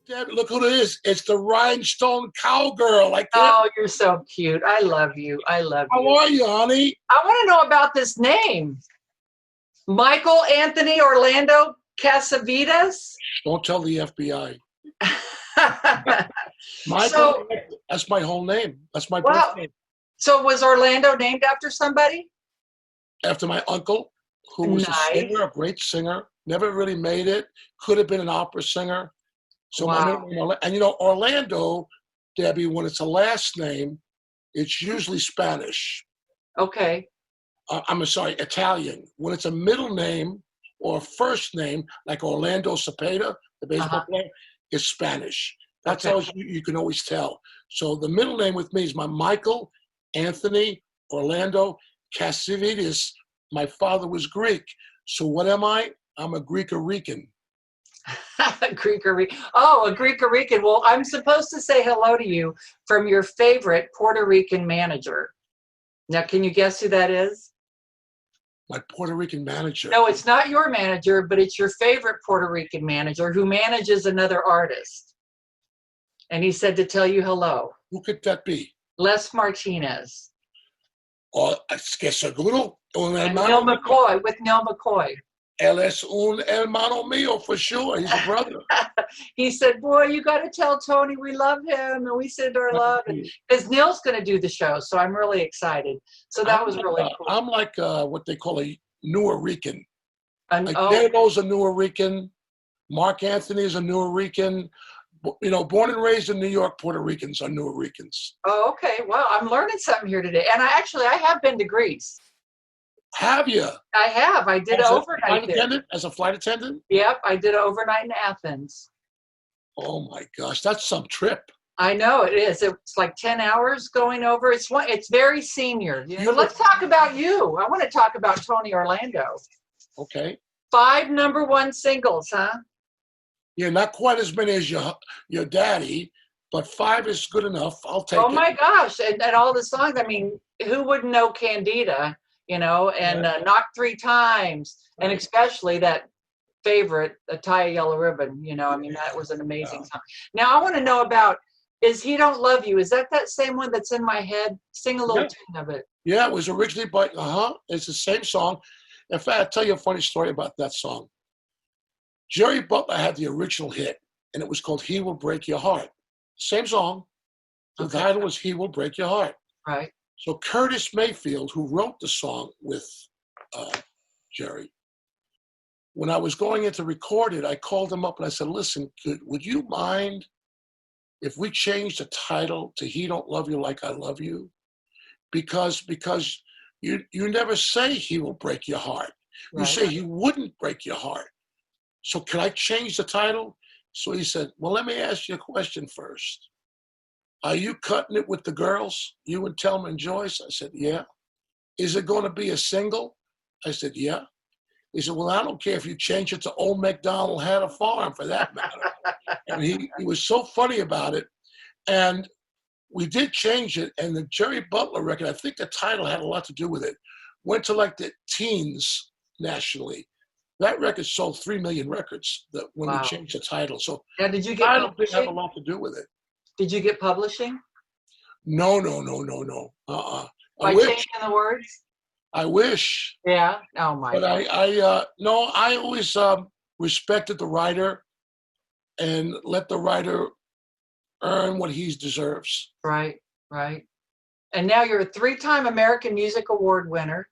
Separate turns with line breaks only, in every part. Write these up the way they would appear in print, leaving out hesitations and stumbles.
Deb, look who it is. It's the rhinestone cowgirl. I can't.
Oh, you're so cute. I love you. I love you.
How are you, honey?
I want to know about this name. Michael Anthony Orlando Casavitas.
Don't tell the FBI. Michael,
So,
that's my whole name. That's my
wow.
birth name.
So was Orlando named after somebody?
After my uncle, who was a singer, a great singer, never really made it. Could have been an opera singer. So my middle name, and you know, Orlando, Debbie, when it's a last name, it's usually Spanish.
Okay.
I'm sorry, Italian. When it's a middle name or a first name, like Orlando Cepeda, the baseball player, it's Spanish. That's how you can always tell. So the middle name with me is my Michael Anthony Orlando Casavitas. My father was Greek. So what am I? I'm a Greek-Rican.
Greek-Rican. Oh, a Greek-Rican. Well, I'm supposed to say hello to you from your favorite Puerto Rican manager. Now, can you guess who that is?
My Puerto Rican manager.
No, it's not your manager, but it's your favorite Puerto Rican manager who manages another artist. And he said to tell you hello.
Who could that be?
Les Martinez.
Oh, es que seguro.
And Neil McCoy, with Neil McCoy.
Él es un hermano mío for sure. He's a brother.
He said, boy, you got to tell Tony we love him and we send our love. Because Neil's going to do the show, so I'm really excited. So that was really cool.
I'm like what they call a Nuyorican. Like
oh.
Debo's a Nuyorican. Mark Anthony is a Nuyorican. You know, born and raised in New York, Puerto Ricans are Nuyorican.
Oh, okay. Well, I'm learning something here today. And I have been to Greece.
Have you?
I have. I did an overnight there.
As a flight attendant?
Yep, I did an overnight in Athens.
Oh my gosh, that's some trip.
I know it is. It's like 10 hours going over. It's very senior. But let's talk about you. I want to talk about Tony Orlando.
Okay.
5 #1 singles, huh?
Yeah, not quite as many as your daddy, but 5 is good enough. I'll take it.
Oh my gosh, and all the songs. I mean, who wouldn't know Candida? You know, and Knock 3 Times, and especially that favorite, Tie a Yellow Ribbon. You know, I mean, that was an amazing song. Now, I want to know about, is He Don't Love You? Is that same one that's in my head? Sing a little tune of it.
Yeah, it was originally by, it's the same song. In fact, I'll tell you a funny story about that song. Jerry Butler had the original hit, and it was called He Will Break Your Heart. Same song. The title was He Will Break Your Heart.
Right.
So Curtis Mayfield, who wrote the song with Jerry, when I was going in to record it, I called him up and I said, listen, would you mind if we changed the title to He Don't Love You Like I Love You? Because you never say He will break your heart. You say He wouldn't break your heart. So can I change the title? So he said, well, let me ask you a question first. Are you cutting it with the girls, you and Thelma and Joyce? I said, yeah. Is it going to be a single? I said, yeah. He said, well, I don't care if you change it to Old MacDonald Had a Farm, for that matter. And he was so funny about it. And we did change it. And the Jerry Butler record, I think the title had a lot to do with it, went to like the teens nationally. That record sold 3 million records when we changed the title. So
now, did you get
I don't think it had a lot to do with it.
Did you get publishing?
No.
By changing the words?
I wish.
Yeah. Oh my God.
But I always respected the writer and let the writer earn what he deserves.
Right. And now you're a 3-time American Music Award winner,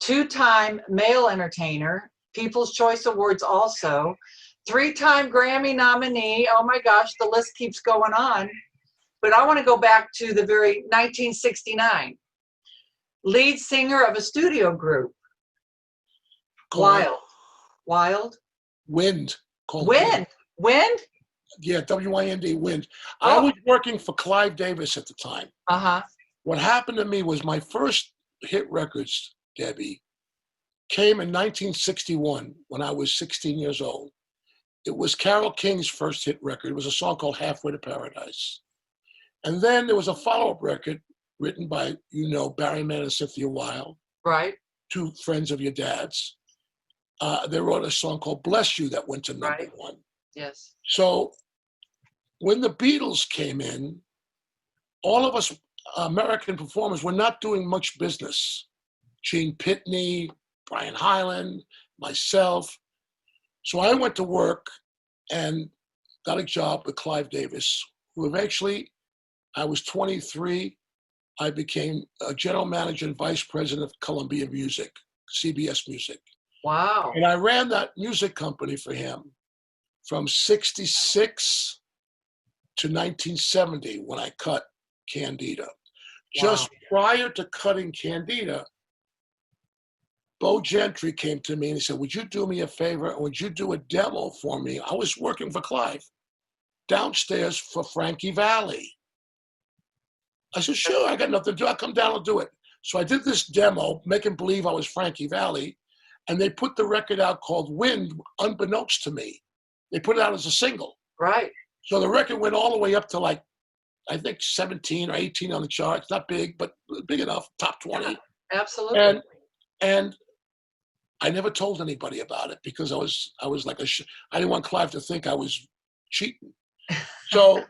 2-time Male Entertainer, People's Choice Awards also, 3-time Grammy nominee. Oh my gosh, the list keeps going on. But I want to go back to the very 1969. Lead singer of a studio group. Wild.
Wind.
Wind?
Yeah, W-I-N-D, Wind.
Oh.
I was working for Clive Davis at the time.
Uh-huh.
What happened to me was my first hit records, Debbie, came in 1961 when I was 16 years old. It was Carole King's first hit record. It was a song called Halfway to Paradise. And then there was a follow-up record written by, Barry Mann and Cynthia Weil.
Right.
2 friends of your dad's. They wrote a song called Bless You that went to number 1.
Yes.
So when the Beatles came in, all of us American performers were not doing much business. Gene Pitney, Brian Hyland, myself. So I went to work and got a job with Clive Davis, who eventually, I was 23. I became a general manager and vice president of Columbia Music, CBS Music.
Wow.
And I ran that music company for him from 66 to 1970 when I cut Candida. Just prior to cutting Candida, Bo Gentry came to me and he said, would you do me a favor and would you do a demo for me? I was working for Clive downstairs for Frankie Valli. I said, sure, I got nothing to do. I'll come down and do it. So I did this demo, making believe I was Frankie Valli, and they put the record out called Wind, unbeknownst to me. They put it out as a single.
Right.
So the record went all the way up to like, I think 17 or 18 on the charts. Not big, but big enough, top 20.
Yeah, absolutely.
And I never told anybody about it because I was like I didn't want Clive to think I was cheating. So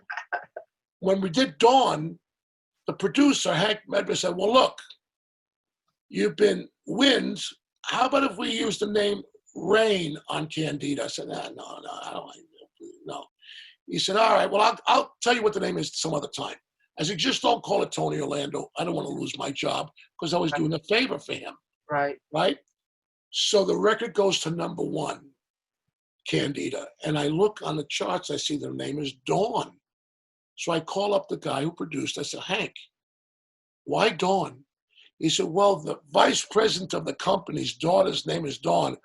when we did Dawn, the producer, Hank Medver, said, well, look, you've been Wind. How about if we use the name Rain on Candida? I said, no, I don't like it. No. He said, all right, well, I'll tell you what the name is some other time. I said, just don't call it Tony Orlando. I don't want to lose my job because I was doing a favor for him.
Right.
Right? So the record goes to #1, Candida. And I look on the charts, I see their name is Dawn. So I call up the guy who produced. I said, Hank, why Dawn? He said, well, the vice president of the company's daughter's name is Dawn.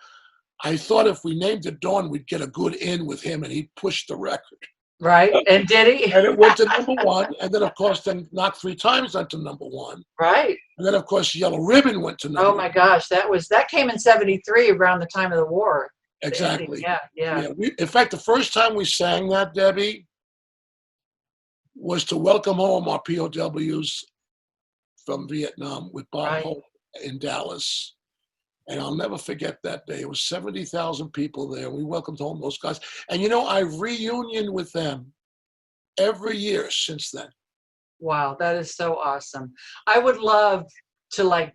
I thought if we named it Dawn, we'd get a good in with him, and he pushed the record.
Right, and did he?
And it went to #1, and then, of course, then Knocked 3 Times went to #1.
Right.
And then, of course, Yellow Ribbon went to #1.
Oh, my gosh, that came in 73 around the time of the war.
Exactly.
Yeah.
In fact, the first time we sang that, Debbie, was to welcome home our POWs from Vietnam with Bob Hope in Dallas. And I'll never forget that day. It was 70,000 people there. We welcomed home those guys. And, you know, I've reunioned with them every year since then.
Wow, that is so awesome. I would love to, like,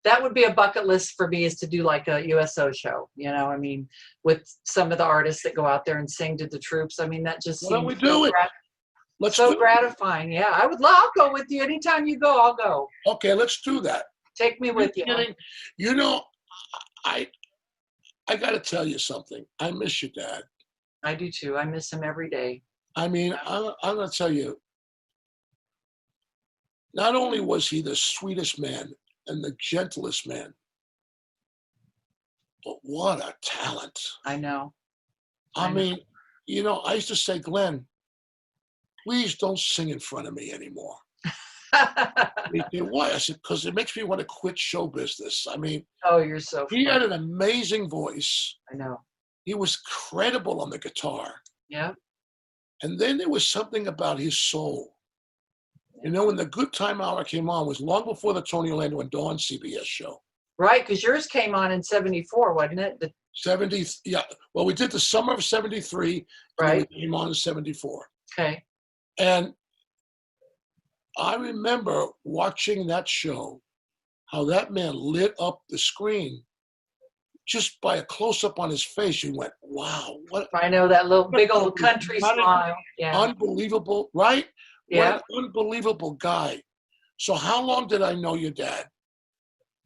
that would be a bucket list for me, is to do like a USO show, you know, I mean, with some of the artists that go out there and sing to the troops. I mean, that just
Why don't we
seems
do it?
so gratifying. Yeah, I would love, I'll go with you. Anytime you go, I'll go.
Okay, let's do that.
Take me with you.
You know, I got to tell you something. I miss your dad.
I do too. I miss him every day.
I mean, I'm going to tell you, not only was he the sweetest man and the gentlest man, but what a talent.
I know.
I mean, you know, I used to say, Glenn, please don't sing in front of me anymore. He said, why? I said, because it makes me want to quit show business. I mean,
oh, you're so funny.
He had an amazing voice.
I know.
He was credible on the guitar.
Yeah.
And then there was something about his soul. You know, when the Goodtime Hour came on, it was long before the Tony Orlando and Dawn CBS show.
Right, because yours came on in 74, wasn't it?
70, yeah. Well, we did the summer of 73.
Right.
And we came on in 74.
Okay.
And I remember watching that show, how that man lit up the screen just by a close-up on his face. You went, wow. What?
I know, that little big old country smile. Yeah.
Unbelievable, right?
Yeah.
What an unbelievable guy. So how long did I know your dad?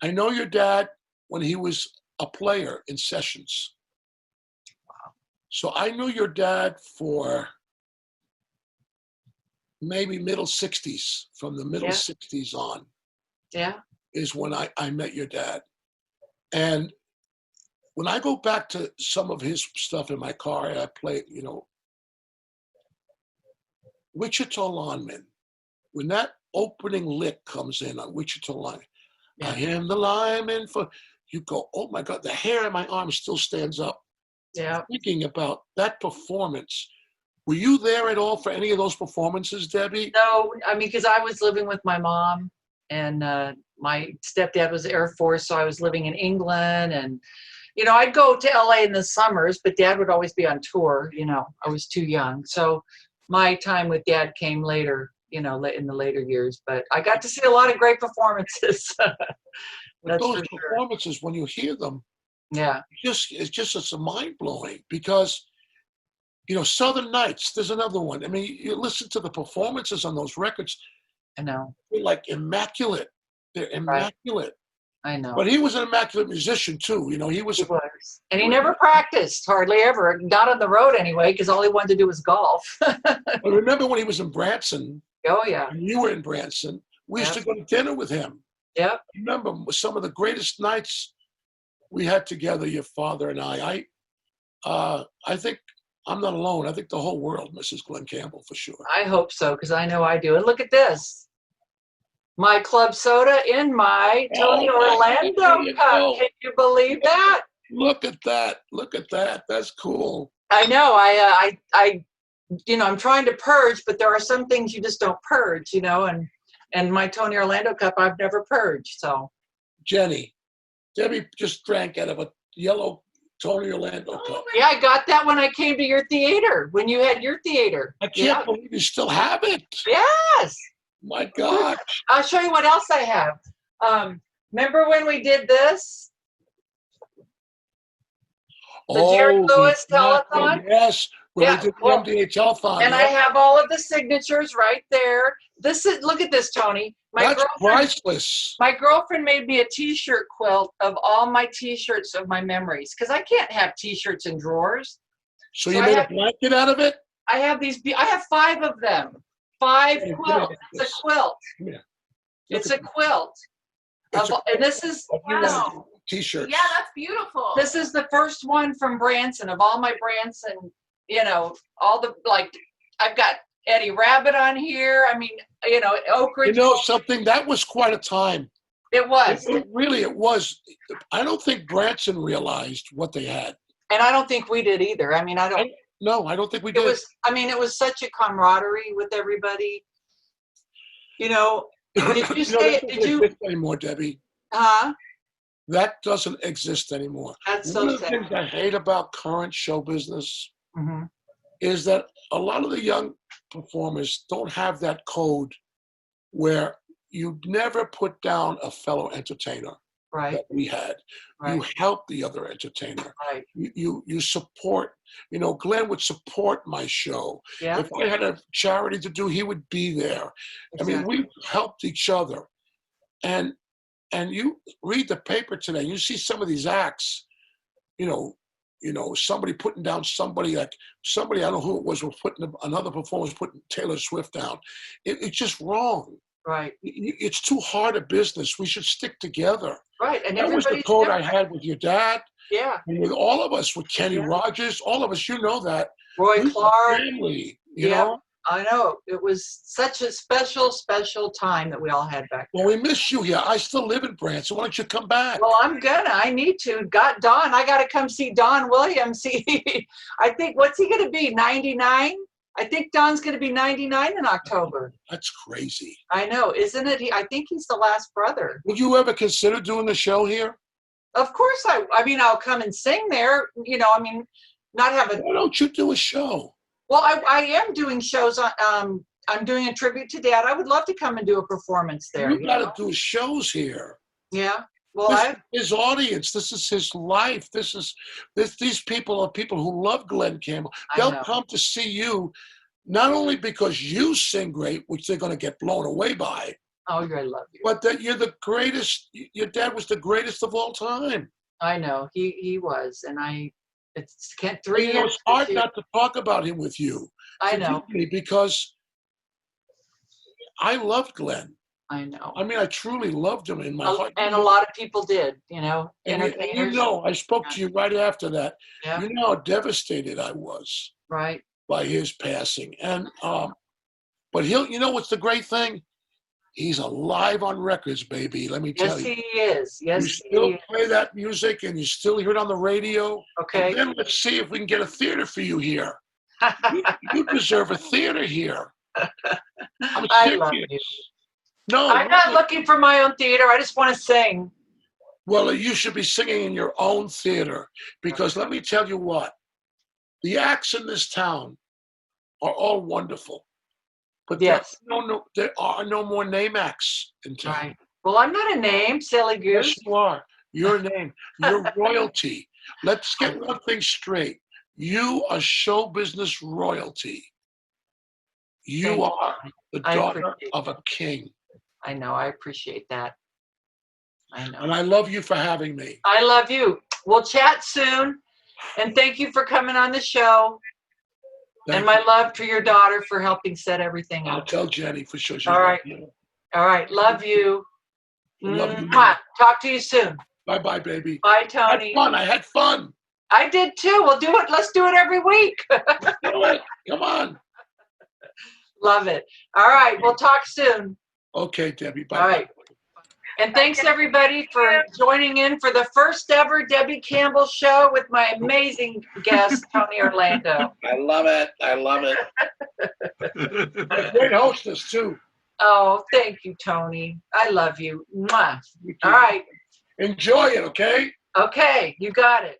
I know your dad when he was a player in sessions.
Wow.
So I knew your dad for maybe middle 60s, from the middle 60s on.
Yeah.
Is when I met your dad. And when I go back to some of his stuff in my car, I play, you know, Wichita Lineman. When that opening lick comes in on Wichita Lineman, I am the lineman for, you go, oh my God, the hair on my arm still stands up.
Yeah.
Thinking about that performance. Were you there at all for any of those performances, Debbie?
No, I mean, because I was living with my mom, and my stepdad was Air Force, so I was living in England, and, you know, I'd go to LA in the summers, but Dad would always be on tour. You know, I was too young. So my time with Dad came later, in the later years. But I got to see a lot of great performances.
But
That's
those
for sure.
performances, when you hear them,
Yeah,
it's mind blowing because Southern Nights. There's another one. I mean, you listen to the performances on those records;
I know.
they're like immaculate. They're
Right.
immaculate.
I know.
But he was an immaculate musician too. He was.
He was. And he never practiced, hardly ever. Not on the road anyway, because all he wanted to do was golf.
I remember when he was in Branson,
Oh, yeah.
and you were in Branson. We used
Yep.
to go to dinner with him.
Yep.
Remember some of the greatest nights we had together, your father and I. I think I'm not alone. I think the whole world misses Glen Campbell for sure.
I hope so, because I know I do. And look at this. My club soda in my Tony Orlando cup. Can you believe that?
Look at that. Look at that. That's cool.
I know. I'm trying to purge, but there are some things you just don't purge, and my Tony Orlando cup, I've never purged. So,
Debbie just drank out of a yellow Tony Orlando cup.
Yeah, I got that when I came to your theater, when you had your theater.
I can't believe you still have it.
Yes.
My God.
I'll show you what else I have. Remember when we did this? The Jerry Lewis telethon?
Yes. When we did the MDA telethon.
And I have all of the signatures right there. Look at this, Tony.
That's priceless.
My girlfriend made me a T-shirt quilt of all my T-shirts of my memories, because I can't have T-shirts in drawers.
So you made a blanket out of it?
I have 5 of them. 5 quilts. It's a quilt.
Yeah.
It's a quilt. And this is
T-shirts.
Yeah, that's beautiful.
This is the first one from Branson, of all my Branson, all the, I've got Eddie Rabbit on here. I mean, Oak Ridge.
Something, that was quite a time.
It was.
It was. I don't think Branson realized what they had.
And I don't think we did either. I mean, I don't
think we did.
It was such a camaraderie with everybody. Did you say it? Did you?
Anymore, Debbie.
Huh?
That doesn't exist anymore.
That's
One
so
of the
sad.
things I hate about current show business
Mm-hmm.
is that a lot of the young performers don't have that code where you never put down a fellow entertainer.
Right.
That we had.
Right.
You help the other entertainer.
Right.
You support. Glenn would support my show.
Yeah.
If I had a charity to do, he would be there.
Exactly.
I mean, we helped each other. And you read the paper today, you see some of these acts, somebody putting down somebody, I don't know who it was another performer was putting Taylor Swift down. It's just wrong.
Right.
It's too hard a business. We should stick together.
Right. And
that was the code I had with your dad.
Yeah.
And with all of us, with Kenny Rogers, all of us, that.
Roy Clark.
Family, you know?
I know. It was such a special, special time that we all had back then.
Well, we miss you here. I still live in Branson. Why don't you come back?
Well, I need to. I got to come see Don Williams. I think, what's he going to be, 99? I think Don's going to be 99 in October.
That's crazy.
I know, isn't it? I think he's the last brother.
Would you ever consider doing the show here?
Of course, I'll come and sing there. Not have a.
Why don't you do a show?
Well, I am doing shows. I'm doing a tribute to Dad. I would love to come and do a performance there.
You got to do shows here.
Yeah. Well,
his audience. This is his life. These people are people who love Glen Campbell. They'll come to see you, not only because you sing great, which they're going to get blown away by.
Oh, I love you.
But that you're the greatest. Your dad was the greatest of all time.
I know he was, and it's 3 years.
It's hard not to talk about him with you.
I know.
Because I loved Glenn.
I know.
I mean, I truly loved him in my heart.
And a lot of people did,
And I spoke to you right after that.
Yeah.
You know how devastated I was.
Right.
By his passing. And but what's the great thing? He's alive on records, baby. Let me tell you.
Yes, he is. Yes,
you still play that music, and you still hear it on the radio.
Okay.
And then let's see if we can get a theater for you here. you deserve a theater here. I'm serious.
I love you.
No,
I'm not looking for my own theater. I just want to sing.
Well, you should be singing in your own theater, because let me tell you what, the acts in this town are all wonderful. But
Yes.
there are no more name acts in town.
Right. Well, I'm not a name, silly goose.
Yes, you are. Your name. You're royalty. Let's get one thing straight. You are show business royalty. You are the daughter of a king.
I know. I appreciate that. I know.
And I love you for having me.
I love you. We'll chat soon. And thank you for coming on the show. And my love to your daughter for helping set everything up.
I'll tell Jenny for sure.
All right. All right. Love you.
Love you.
Talk to you soon.
Bye-bye, baby.
Bye, Tony.
I had fun.
I did too. We'll do it. Let's do it every week.
Do it. Come on.
Love it. All right. We'll talk soon.
Okay, Debbie. Bye.
All right. And thanks everybody for joining in for the first ever Debby Campbell show with my amazing guest, Tony Orlando.
I love it. I love it. Great hostess too.
Oh, thank you, Tony. I love you. Mwah. All right.
Enjoy it, okay?
Okay, you got it.